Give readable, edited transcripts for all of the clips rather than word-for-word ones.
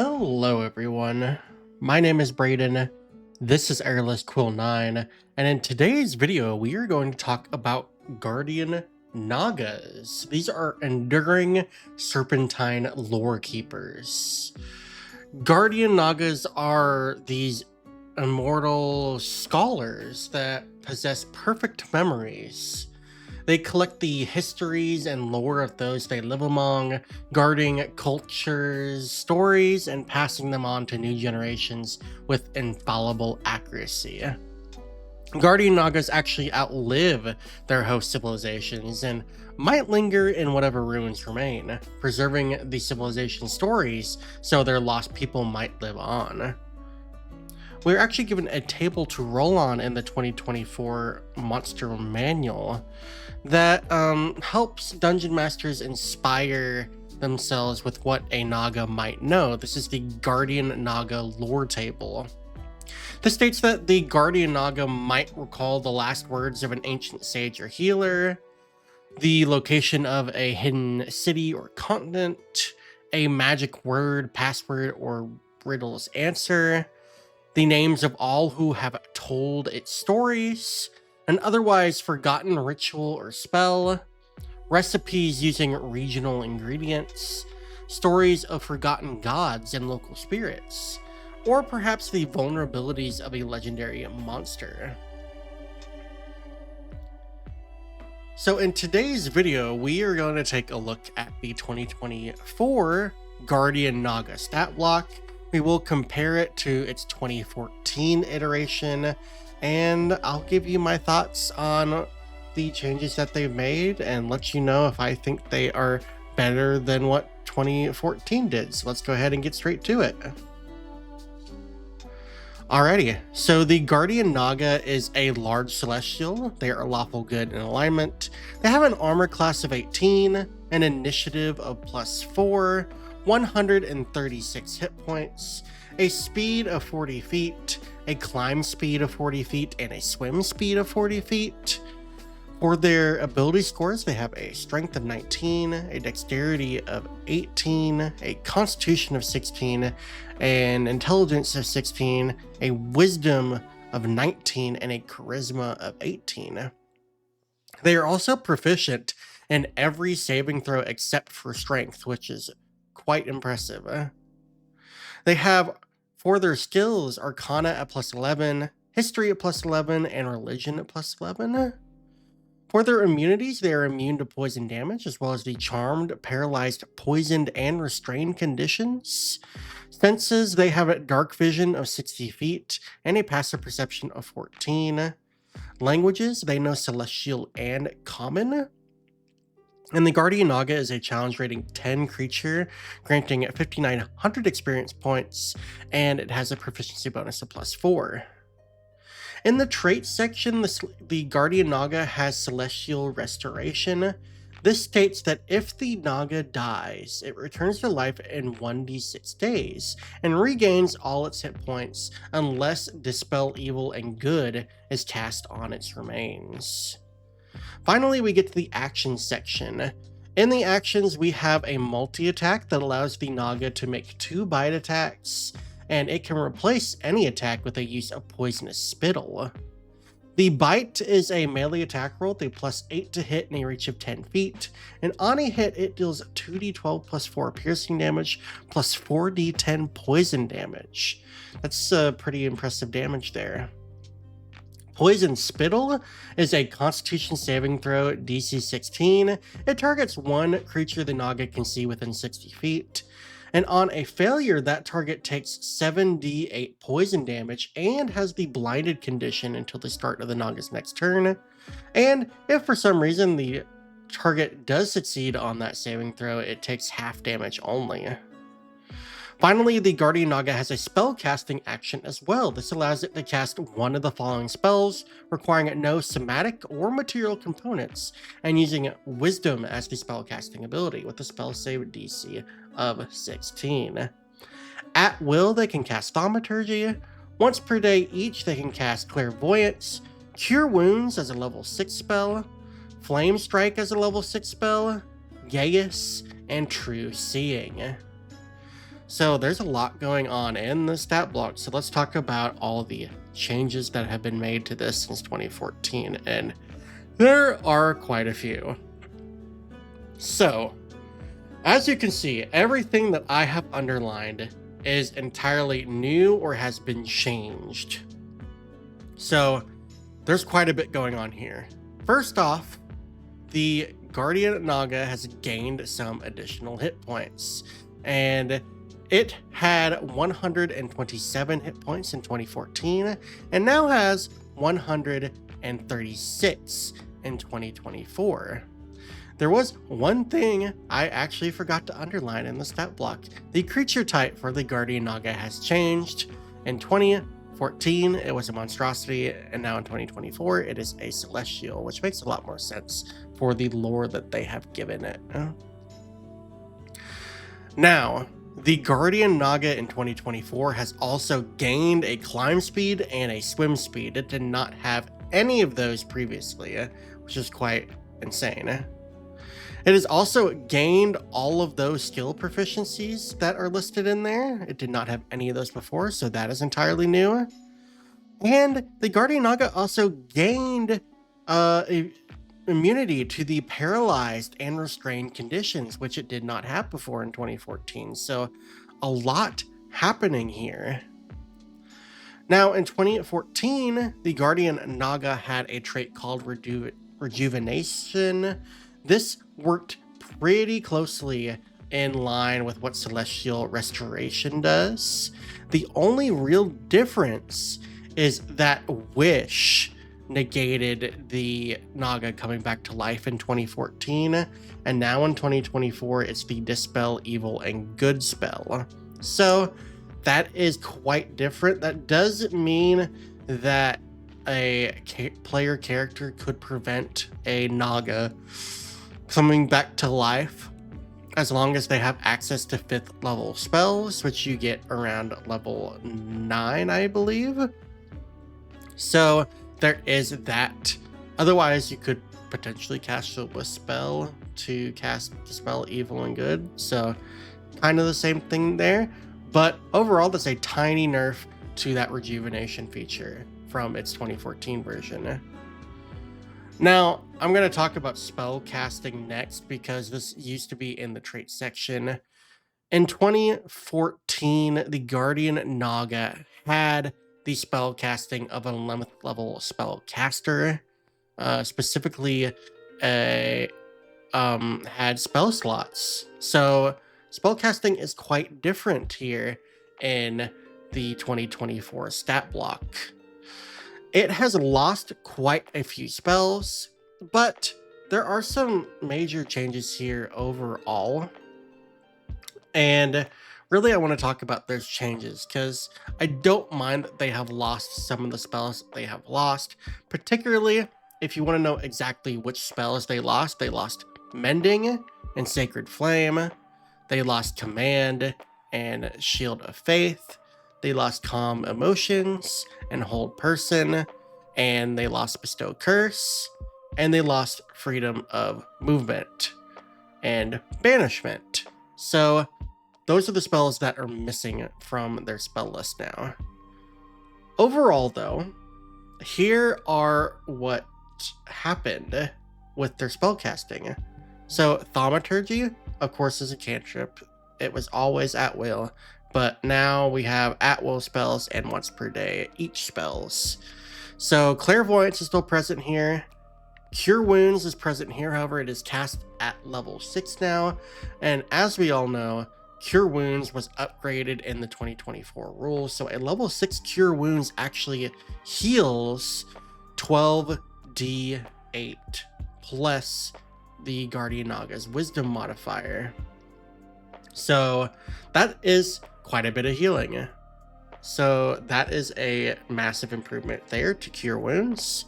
Hello everyone, my name is Brayden, this is Airless Quill 9, and in today's video we are going to talk about Guardian Nagas. These are enduring Serpentine lore keepers. Guardian Nagas are these immortal scholars that possess perfect memories. They collect the histories and lore of those they live among, guarding cultures, stories, and passing them on to new generations with infallible accuracy. Guardian Nagas actually outlive their host civilizations and might linger in whatever ruins remain, preserving the civilization stories so their lost people might live on. We're actually given a table to roll on in the 2024 Monster Manual that helps Dungeon Masters inspire themselves with what a Naga might know. This is the Guardian Naga lore table. This states that the Guardian Naga might recall the last words of an ancient sage or healer, the location of a hidden city or continent, a magic word, password, or riddle's answer, the names of all who have told its stories, an otherwise forgotten ritual or spell, recipes using regional ingredients, stories of forgotten gods and local spirits, or perhaps the vulnerabilities of a legendary monster. So in today's video, we are going to take a look at the 2024 Guardian Naga stat block. We will compare it to its 2014 iteration, and I'll give you my thoughts on the changes that they've made and let you know if I think they are better than what 2014 did. So let's go ahead and get straight to it. Alrighty, so the Guardian Naga is a large celestial. They are lawful good in alignment. They have an armor class of 18, an initiative of +4, 136 hit points, a speed of 40 feet, a climb speed of 40 feet, and a swim speed of 40 feet. For their ability scores, they have a strength of 19, a dexterity of 18, a constitution of 16, an intelligence of 16, a wisdom of 19, and a charisma of 18. They are also proficient in every saving throw except for strength, which is quite impressive. They have, for their skills, Arcana at +11, History at +11, and Religion at +11. For their immunities, they are immune to poison damage, as well as the charmed, paralyzed, poisoned, and restrained conditions. Senses, they have a dark vision of 60 feet, and a passive perception of 14. Languages, they know Celestial and Common. And the Guardian Naga is a challenge rating 10 creature, granting 5,900 experience points, and it has a proficiency bonus of +4. In the traits section, the Guardian Naga has Celestial Restoration. This states that if the Naga dies, it returns to life in 1d6 days, and regains all its hit points unless Dispel Evil and Good is cast on its remains. Finally, we get to the actions section. In the actions, we have a multi-attack that allows the Naga to make 2 bite attacks, and it can replace any attack with a use of Poisonous Spittle. The bite is a melee attack roll with a +8 to hit and a reach of 10 feet, and on a hit it deals 2d12 +4 piercing damage plus 4d10 poison damage. That's pretty impressive damage there. Poison Spittle is a Constitution saving throw DC 16. It targets one creature the Naga can see within 60 feet. And on a failure, that target takes 7d8 poison damage and has the blinded condition until the start of the Naga's next turn. And if for some reason the target does succeed on that saving throw, it takes half damage only. Finally, the Guardian Naga has a spell casting action as well. This allows it to cast one of the following spells, requiring no somatic or material components, and using Wisdom as the spell casting ability with a spell save DC of 16. At will, they can cast Thaumaturgy. Once per day each, they can cast Clairvoyance, Cure Wounds as a level 6 spell, Flame Strike as a level 6 spell, Gaius, and True Seeing. So there's a lot going on in the stat block. So let's talk about all the changes that have been made to this since 2014. And there are quite a few. So as you can see, everything that I have underlined is entirely new or has been changed. So there's quite a bit going on here. First off, the Guardian Naga has gained some additional hit points, and it had 127 hit points in 2014 and now has 136 in 2024. There was one thing I actually forgot to underline in the stat block. The creature type for the Guardian Naga has changed. In 2014, it was a monstrosity, and now in 2024, it is a celestial, which makes a lot more sense for the lore that they have given it. Now, the Guardian Naga in 2024 has also gained a climb speed and a swim speed. It did not have any of those previously, which is quite insane. It has also gained all of those skill proficiencies that are listed in there. It did not have any of those before, so that is entirely new. And the Guardian Naga also gained immunity to the paralyzed and restrained conditions, which it did not have before in 2014. So a lot happening here. Now in 2014, the Guardian Naga had a trait called Rejuvenation. This worked pretty closely in line with what Celestial Restoration does. The only real difference is that Wish negated the Naga coming back to life in 2014, and now in 2024 it's the Dispel Evil and Good spell. So that is quite different. That does mean that a player character could prevent a Naga coming back to life as long as they have access to 5th level spells, which you get around level 9, I believe. So there is that. Otherwise, you could potentially cast a Wisp spell to cast Dispel Evil and Good. So kind of the same thing there. But overall, that's a tiny nerf to that rejuvenation feature from its 2014 version. Now, I'm going to talk about spell casting next because this used to be in the trait section. In 2014, the Guardian Naga had the spell casting of an 11th level spell caster, specifically had spell slots. So spell casting is quite different here in the 2024 stat block. It has lost quite a few spells, but there are some major changes here overall. And really, I want to talk about those changes because I don't mind that they have lost some of the spells they have lost, particularly if you want to know exactly which spells they lost. They lost Mending and Sacred Flame. They lost Command and Shield of Faith. They lost Calm Emotions and Hold Person, and they lost Bestow Curse, and they lost Freedom of Movement and Banishment. So those are the spells that are missing from their spell list now. Overall, though, here are what happened with their spell casting. So Thaumaturgy, of course, is a cantrip. It was always at will. But now we have at-will spells and once per day each spells. So Clairvoyance is still present here. Cure Wounds is present here, however, it is cast at level 6 now. And as we all know, Cure Wounds was upgraded in the 2024 rules. So a level 6 Cure Wounds actually heals 12d8 plus the Guardian Naga's Wisdom modifier. So that is quite a bit of healing. So that is a massive improvement there to Cure Wounds.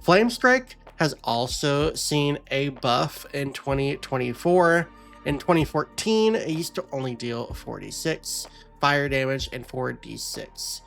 Flame Strike has also seen a buff in 2024. In 2014, it used to only deal 4d6 fire damage and 4d6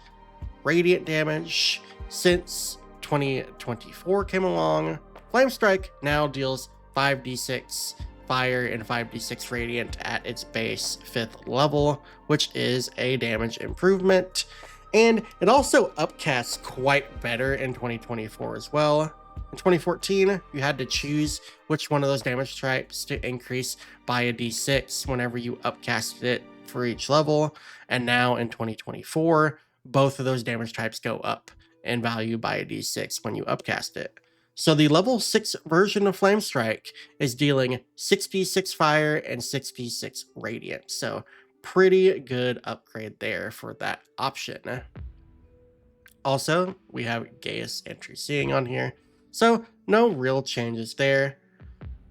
radiant damage. Since 2024 came along, Flame Strike now deals 5d6 fire and 5d6 radiant at its base 5th level, which is a damage improvement. And it also upcasts quite better in 2024 as well. In 2014, you had to choose which one of those damage types to increase by a d6 whenever you upcasted it for each level. And now in 2024, both of those damage types go up in value by a d6 when you upcast it. So the level 6 version of Flame Strike is dealing 6d6 fire and 6d6 radiant. So pretty good upgrade there for that option. Also, we have Gaius Entry Seeing on here. So no real changes there.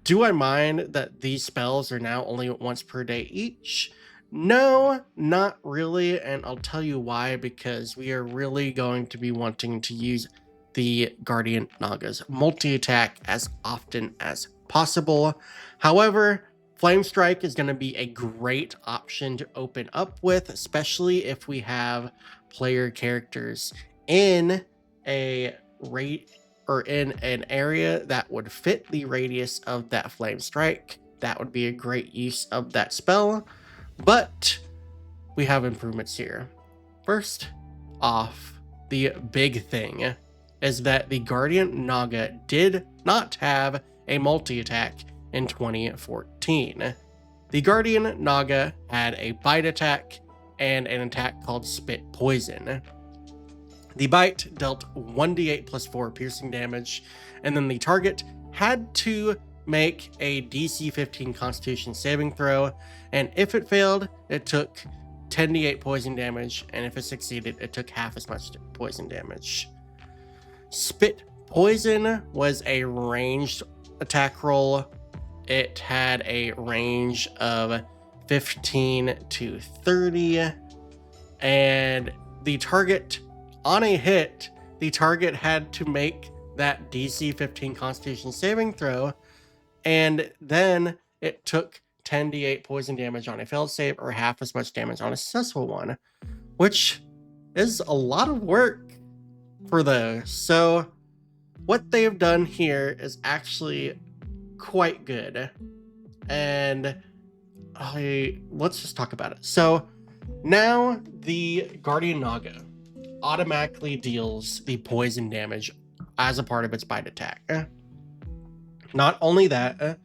Do I mind that these spells are now only once per day each? No, not really, and I'll tell you why, because we are really going to be wanting to use the Guardian Naga's multi-attack as often as possible. However, Flame Strike is going to be a great option to open up with, especially if we have player characters in a rate or in an area that would fit the radius of that Flame Strike. That would be a great use of that spell. But we have improvements here. First off, the big thing is that the Guardian Naga did not have a multi-attack in 2014. The Guardian Naga had a bite attack and an attack called Spit Poison. The bite dealt 1d8 plus 4 piercing damage, and then the target had to make a DC 15 Constitution saving throw, and if it failed, it took 10d8 poison damage, and if it succeeded, it took half as much poison damage. Spit Poison was a ranged attack roll. It had a range of 15 to 30, and the target, on a hit, the target had to make that DC 15 Constitution saving throw, and then it took 10d8 poison damage on a failed save or half as much damage on a successful one, which is a lot of work for those. So what they've done here is actually quite good, and let's just talk about it. So now the Guardian Naga automatically deals the poison damage as a part of its bite attack. Not only that,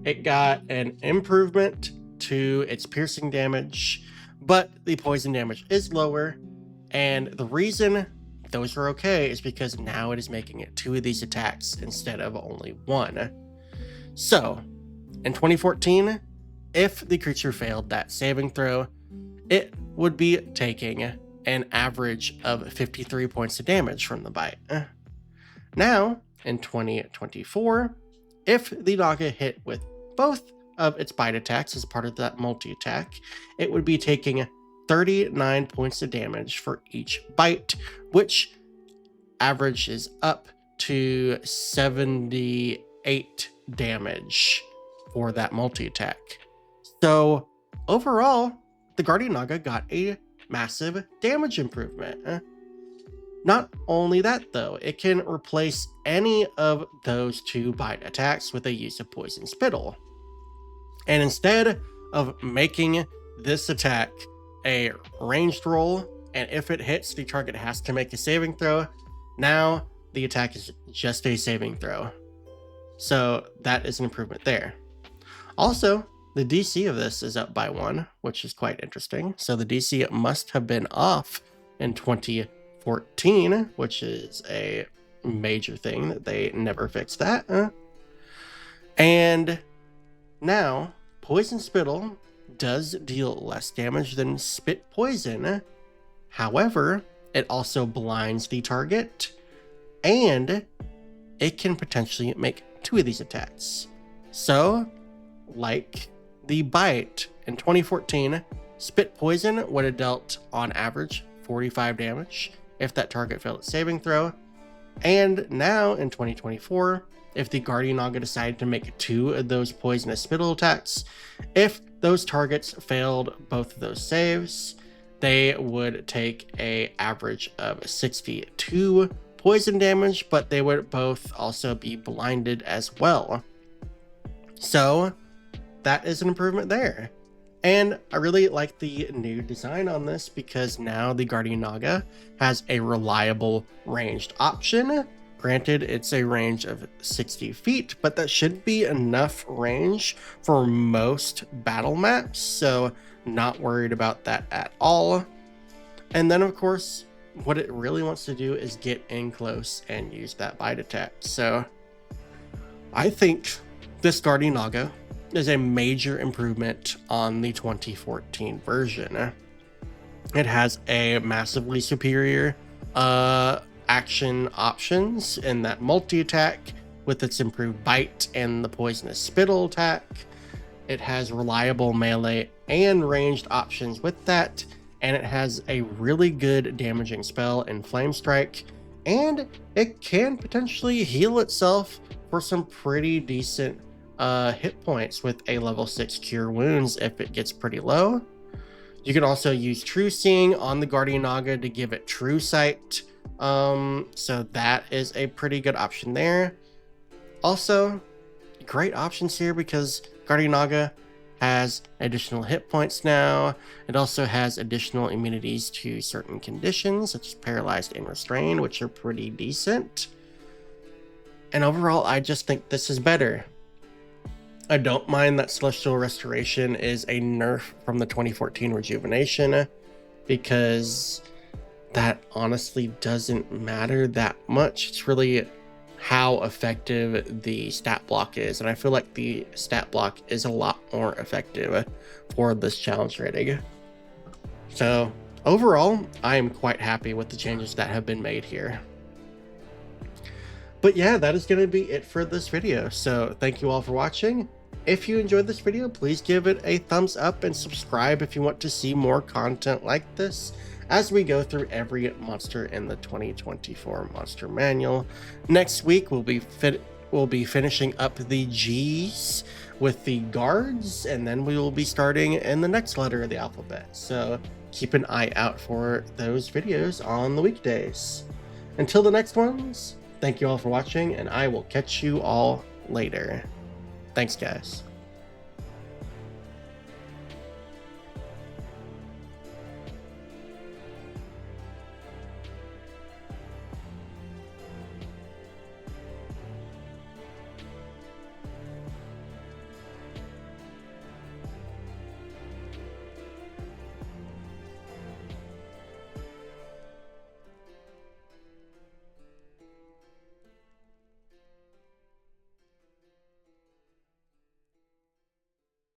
it got an improvement to its piercing damage, but the poison damage is lower, and the reason those are okay is because now it is making it 2 of these attacks instead of only 1. So in 2014, if the creature failed that saving throw, it would be taking an average of 53 points of damage from the bite. Now, in 2024, if the Naga hit with both of its bite attacks as part of that multi-attack, it would be taking 39 points of damage for each bite, which averages up to 78 damage for that multi-attack. So overall, the Guardian Naga got a massive damage improvement. Not only that though, it can replace any of those 2 bite attacks with a use of Poison Spittle. And instead of making this attack a ranged roll, and if it hits, the target has to make a saving throw, now the attack is just a saving throw. So that is an improvement there. Also, the DC of this is up by 1, which is quite interesting. So the DC must have been off in 2014, which is a major thing that they never fixed that. And now, Poison Spittle does deal less damage than Spit Poison. However, it also blinds the target, and it can potentially make 2 of these attacks. So, like the bite in 2014, Spit Poison would have dealt on average 45 damage if that target failed its saving throw. And now in 2024, if the Guardian Naga decided to make 2 of those poisonous spittle attacks, if those targets failed both of those saves, they would take a average of 62 poison damage, but they would both also be blinded as well. So that is an improvement there. And I really like the new design on this because now the Guardian Naga has a reliable ranged option. Granted, it's a range of 60 feet, but that should be enough range for most battle maps, so not worried about that at all. And then, of course, what it really wants to do is get in close and use that bite attack. So I think this Guardian Naga is a major improvement on the 2014 version. It has a massively superior action options in that multi-attack with its improved bite and the poisonous spittle attack. It has reliable melee and ranged options with that, and it has a really good damaging spell in Flame Strike, and it can potentially heal itself for some pretty decent hit points with a level 6 Cure Wounds if it gets pretty low. You can also use True Seeing on the Guardian Naga to give it True Sight, so that is a pretty good option there. Also, great options here because Guardian Naga has additional hit points now. It also has additional immunities to certain conditions such as Paralyzed and Restrained, which are pretty decent. And overall, I just think this is better. I don't mind that Celestial Restoration is a nerf from the 2014 Rejuvenation, because that honestly doesn't matter that much. It's really how effective the stat block is, and I feel like the stat block is a lot more effective for this challenge rating. So overall, I am quite happy with the changes that have been made here. But yeah, that is going to be it for this video. So thank you all for watching. If you enjoyed this video, please give it a thumbs up and subscribe if you want to see more content like this as we go through every monster in the 2024 Monster Manual. Next week, we'll be finishing up the G's with the guards, and then we will be starting in the next letter of the alphabet. So keep an eye out for those videos on the weekdays. Until the next ones, thank you all for watching, and I will catch you all later. Thanks, guys.